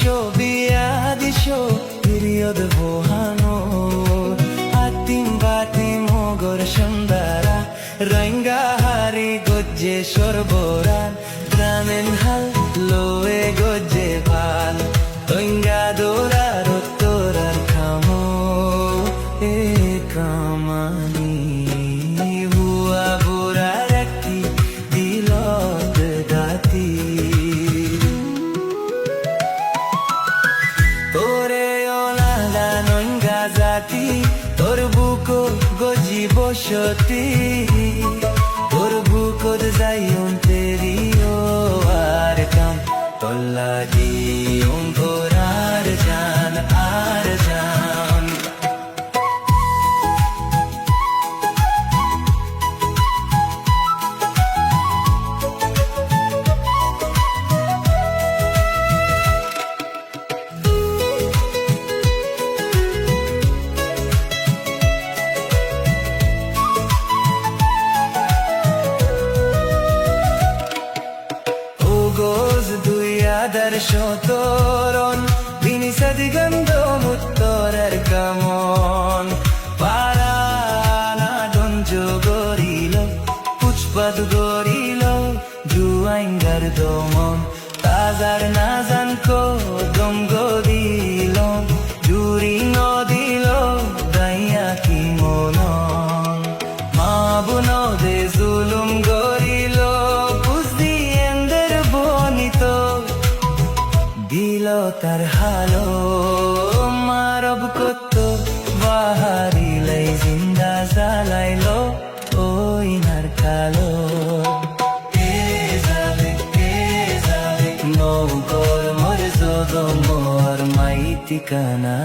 biadiso period bohano atim bati mogor sundara ranga hari gojje sorboran gramen hal loe gojje bhal toinga dora rotorar khamo e kamani hua borar ekti dilot dati তোরে ooh la la নঙ্গা জাতি তোর বুকো গজি বসতি তোর বুকোদ যাইউন তেরি ও আর কাম তোল্লা দিউন ভোরার জান আর জান Dar shotoron binisa digando muttorar kamon parana donjo gorilo puchpad gorilo juaingar domon tazar nazan ko dom godilo juri nodilo daiya ki monon mabuno de zulum gorilo puzdi ender bonito দিলো তার হালো মারব কত বাহারিলাই জিন্দা জ্বালাইলো ওই নার কালো নৌকর মর যদ মোর মাই ঠিকানা